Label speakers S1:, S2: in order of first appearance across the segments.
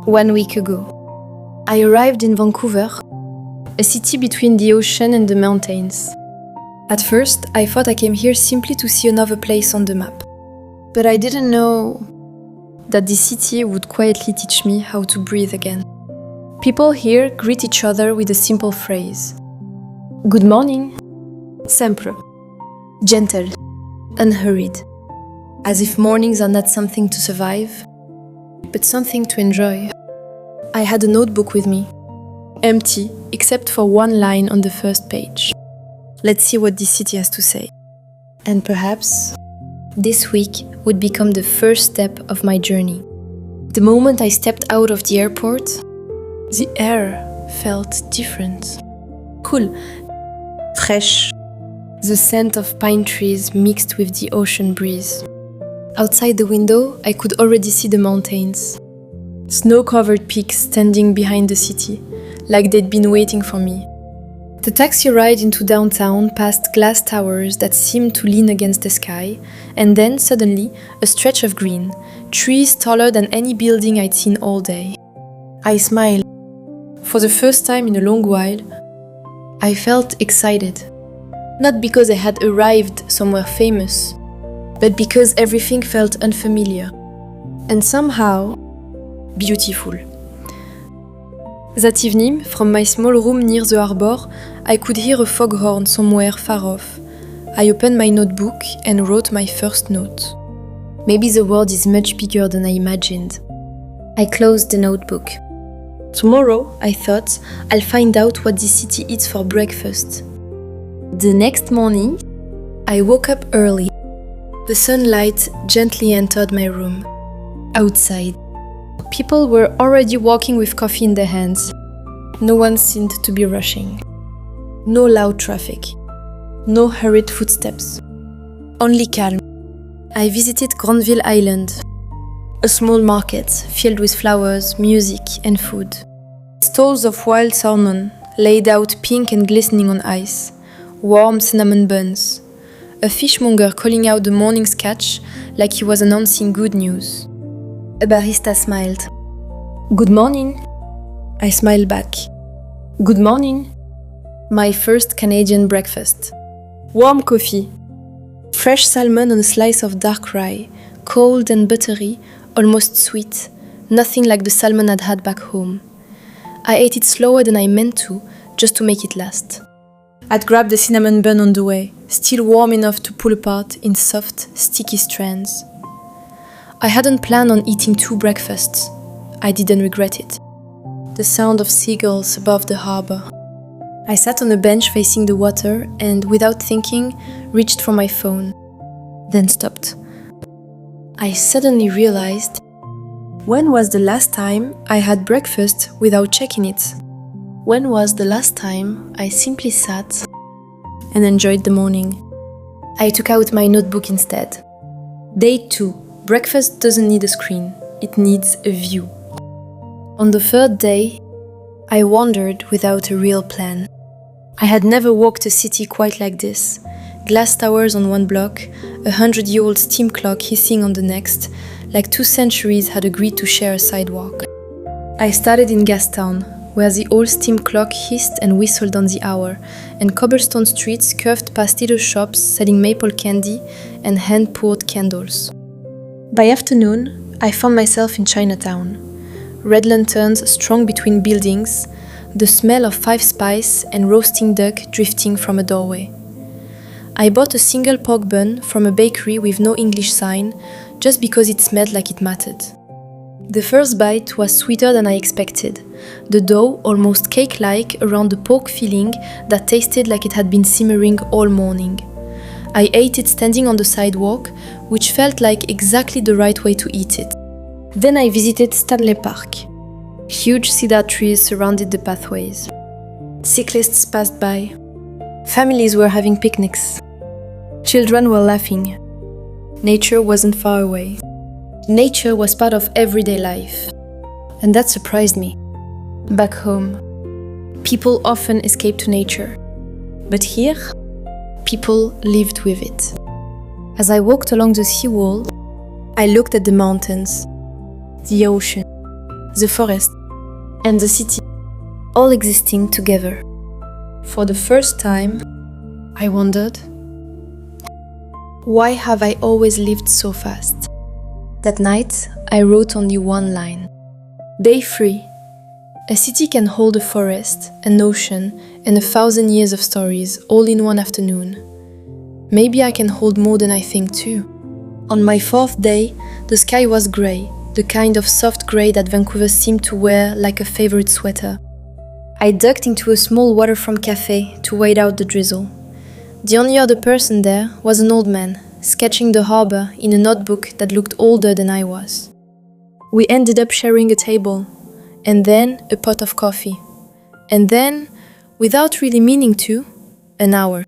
S1: 1 week ago. I arrived in Vancouver, a city between the ocean and the mountains. At first, I thought I came here simply to see another place on the map. But I didn't know that this city would quietly teach me how to breathe again. People here greet each other with a simple phrase. Good morning. Sempre. Gentle. Unhurried. As if mornings are not something to survive, but something to enjoy. I had a notebook with me, empty except for one line on the first page. Let's see what this city has to say. And perhaps this week would become the first step of my journey. The moment I stepped out of the airport, the air felt different. Cool. Fresh. The scent of pine trees mixed with the ocean breeze. Outside the window, I could already see the mountains. Snow-covered peaks standing behind the city, like they'd been waiting for me. The taxi ride into downtown passed glass towers that seemed to lean against the sky, and then, suddenly, a stretch of green, trees taller than any building I'd seen all day. I smiled. For the first time in a long while, I felt excited. Not because I had arrived somewhere famous, but because everything felt unfamiliar, and somehow beautiful. That evening, from my small room near the harbor, I could hear a foghorn somewhere far off. I opened my notebook and wrote my first note. Maybe the world is much bigger than I imagined. I closed the notebook. Tomorrow, I thought, I'll find out what this city eats for breakfast. The next morning, I woke up early. The sunlight gently entered my room. Outside, people were already walking with coffee in their hands. No one seemed to be rushing. No loud traffic. No hurried footsteps. Only calm. I visited Granville Island, a small market filled with flowers, music, and food. Stalls of wild salmon laid out pink and glistening on ice. Warm cinnamon buns. A fishmonger calling out the morning's catch like he was announcing good news. A barista smiled. Good morning. I smiled back. Good morning. My first Canadian breakfast. Warm coffee. Fresh salmon on a slice of dark rye, cold and buttery, almost sweet, nothing like the salmon I'd had back home. I ate it slower than I meant to, just to make it last. I'd grabbed the cinnamon bun on the way, still warm enough to pull apart in soft, sticky strands. I hadn't planned on eating 2 breakfasts. I didn't regret it. The sound of seagulls above the harbor. I sat on a bench facing the water and, without thinking, reached for my phone. Then stopped. I suddenly realized, when was the last time I had breakfast without checking it? When was the last time I simply sat and enjoyed the morning? I took out my notebook instead. Day 2. Breakfast doesn't need a screen. It needs a view. On the 3rd day, I wandered without a real plan. I had never walked a city quite like this. Glass towers on one block, 100-year-old steam clock hissing on the next, like 2 centuries had agreed to share a sidewalk. I started in Gastown, where the old steam clock hissed and whistled on the hour, and cobblestone streets curved past little shops selling maple candy and hand-poured candles. By afternoon, I found myself in Chinatown. Red lanterns strung between buildings, the smell of 5 spice and roasting duck drifting from a doorway. I bought a single pork bun from a bakery with no English sign, just because it smelled like it mattered. The first bite was sweeter than I expected, the dough almost cake-like around the pork filling that tasted like it had been simmering all morning. I ate it standing on the sidewalk, which felt like exactly the right way to eat it. Then I visited Stanley Park. Huge cedar trees surrounded the pathways. Cyclists passed by. Families were having picnics. Children were laughing. Nature wasn't far away. Nature was part of everyday life. And that surprised me. Back home, people often escape to nature. But here, people lived with it. As I walked along the seawall, I looked at the mountains, the ocean, the forest, and the city, all existing together. For the first time, I wondered, why have I always lived so fast? That night, I wrote only one line. Day 3. A city can hold a forest, an ocean, and 1,000 years of stories all in one afternoon. Maybe I can hold more than I think too. On my 4th day, the sky was grey, the kind of soft grey that Vancouver seemed to wear like a favorite sweater. I ducked into a small waterfront cafe to wait out the drizzle. The only other person there was an old man, sketching the harbour in a notebook that looked older than I was. We ended up sharing a table, and then a pot of coffee, and then, without really meaning to, an hour.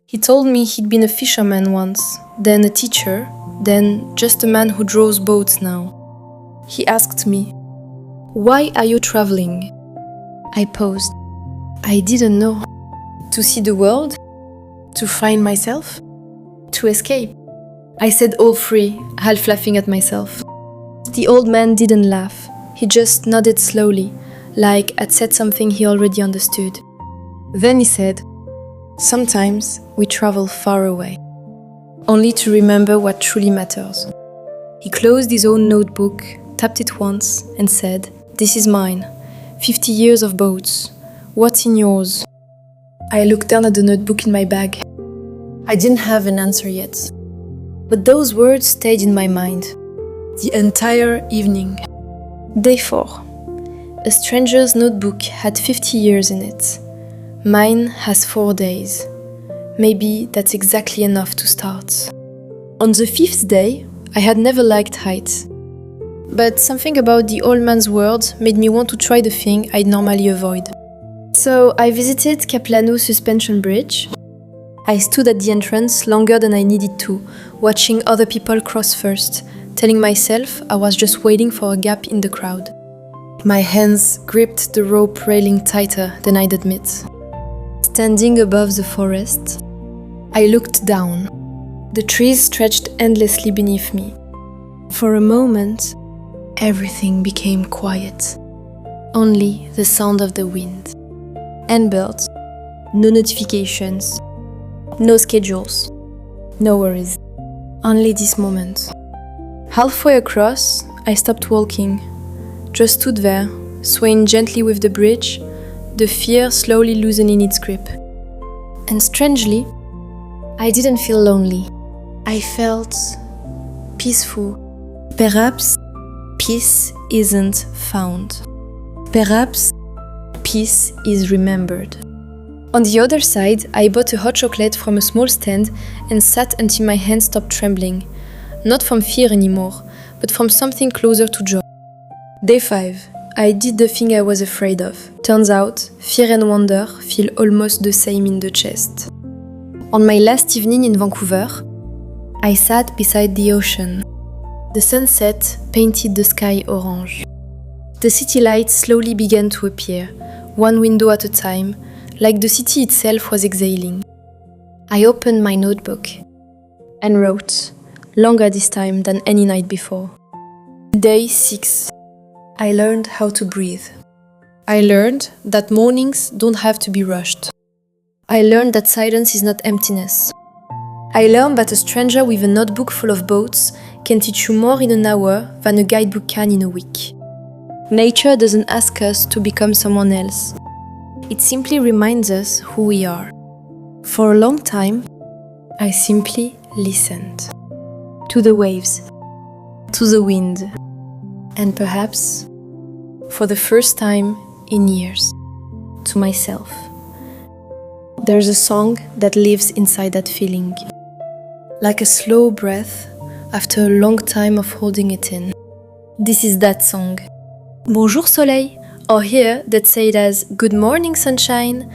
S1: He told me he'd been a fisherman once, then a teacher, then just a man who draws boats now. He asked me, "Why are you traveling?" I paused. I didn't know. To see the world? To find myself? To escape? I said all three, half laughing at myself. The old man didn't laugh. He just nodded slowly, like I'd said something he already understood. Then he said, "Sometimes we travel far away, only to remember what truly matters." He closed his own notebook, tapped it once, and said, "This is mine. 50 years of boats. What's in yours?" I looked down at the notebook in my bag. I didn't have an answer yet. But those words stayed in my mind. The entire evening. Day 4. A stranger's notebook had 50 years in it. Mine has 4 days. Maybe that's exactly enough to start. On the 5th day, I had never liked heights. But something about the old man's words made me want to try the thing I'd normally avoid. So I visited Capilano Suspension Bridge. I stood at the entrance longer than I needed to, watching other people cross first, telling myself I was just waiting for a gap in the crowd. My hands gripped the rope railing tighter than I'd admit. Standing above the forest, I looked down. The trees stretched endlessly beneath me. For a moment, everything became quiet. Only the sound of the wind. And birds. No notifications. No schedules. No worries. Only this moment. Halfway across, I stopped walking. Just stood there, swaying gently with the bridge, the fear slowly loosening its grip. And strangely, I didn't feel lonely. I felt peaceful. Perhaps peace isn't found. Perhaps peace is remembered. On the other side, I bought a hot chocolate from a small stand and sat until my hands stopped trembling. Not from fear anymore, but from something closer to joy. Day 5. I did the thing I was afraid of. Turns out, fear and wonder feel almost the same in the chest. On my last evening in Vancouver, I sat beside the ocean. The sunset painted the sky orange. The city lights slowly began to appear, one window at a time, like the city itself was exhaling. I opened my notebook and wrote, longer this time than any night before. Day 6. I learned how to breathe. I learned that mornings don't have to be rushed. I learned that silence is not emptiness. I learned that a stranger with a notebook full of boats can teach you more in an hour than a guidebook can in a week. Nature doesn't ask us to become someone else. It simply reminds us who we are. For a long time, I simply listened. To the waves, to the wind, and perhaps, for the first time in years, to myself. There's a song that lives inside that feeling, like a slow breath after a long time of holding it in. This is that song. Bonjour Soleil, or here that say it as Good morning sunshine.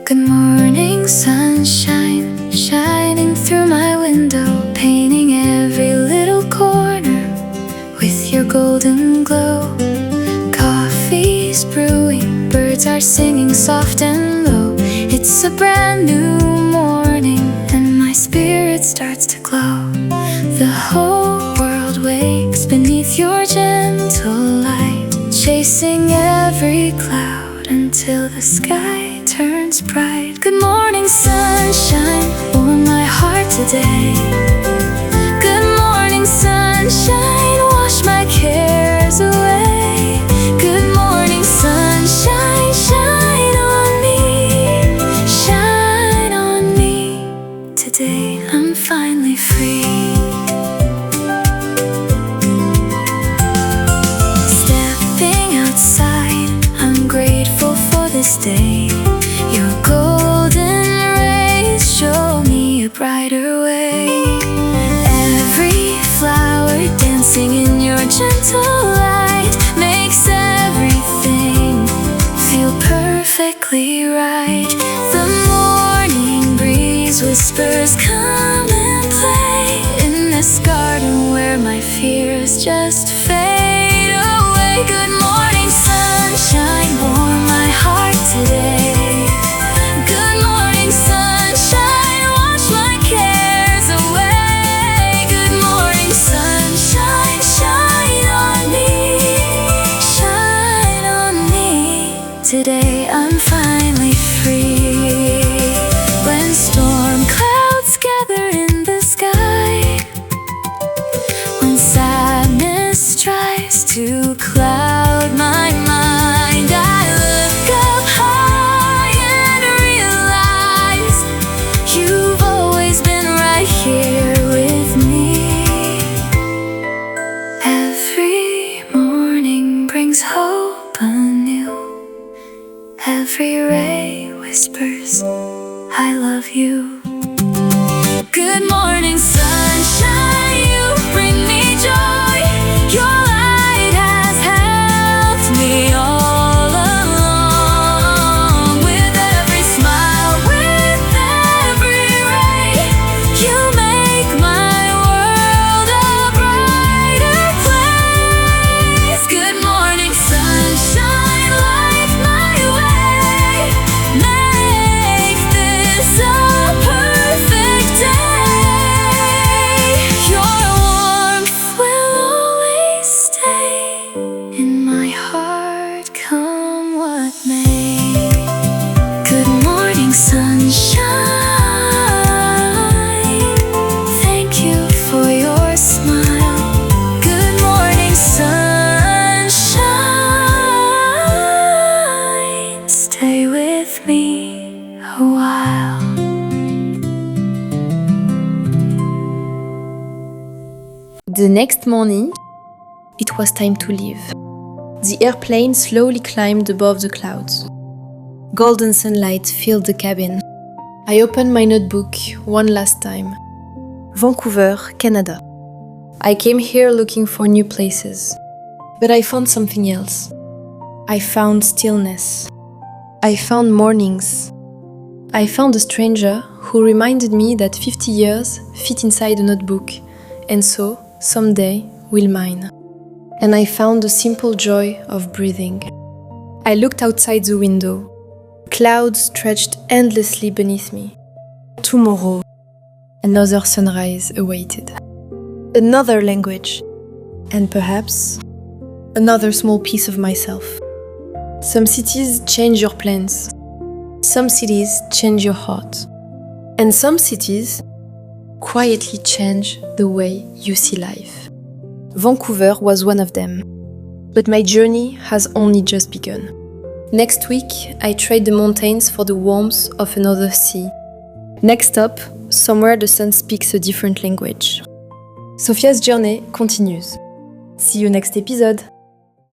S2: Good morning sunshine, shining through my window, painting every little corner with your golden glow. Coffee's brewing, birds birds are singing soft and low. It's a brand new morning and my spirit starts to glow. The whole world wakes beneath your gentle light, chasing every cloud until the sky turns bright. Good morning, sunshine, warm my heart today. Good morning, sunshine, wash my cares away. Good morning, sunshine, shine on me. Today I'm finally free. Stepping outside, I'm grateful for this day. Your golden rays show me a brighter way. Every flower dancing in your gentle light makes everything feel perfectly right. The morning breeze whispers, come and play in this garden where my fears just fade away. Good morning, sunshine, warm my heart today. Good morning, sunshine, wash my cares away. Good morning, sunshine, shine on me. Today I'm finally free. When storm clouds gather in the sky, when sadness tries to cloud my mind, I look up high and realize you've always been right here with me. Every morning brings hope anew. Every ray whispers, I love you. Good morning, sunshine, you bring me joy. Your light has helped me all along. With every smile, with every ray, you make my world a brighter place. Good morning, sunshine, light my way. Make this a perfect day. Your warmth will always stay in my heart, come what may. Good morning, sunshine, thank you for your smile. Good morning, sunshine, stay with me a while.
S1: The next morning, it was time to leave. The airplane slowly climbed above the clouds. Golden sunlight filled the cabin. I opened my notebook one last time. Vancouver, Canada. I came here looking for new places, but I found something else. I found stillness. I found mornings. I found a stranger who reminded me that 50 years fit inside a notebook, and so, someday, will mine. And I found the simple joy of breathing. I looked outside the window. Clouds stretched endlessly beneath me. Tomorrow, another sunrise awaited. Another language, and perhaps another small piece of myself. Some cities change your plans. Some cities change your heart. And some cities quietly change the way you see life. Vancouver was one of them. But my journey has only just begun. Next week, I trade the mountains for the warmth of another sea. Next stop, somewhere the sun speaks a different language. Sofia's journey continues. See you next episode!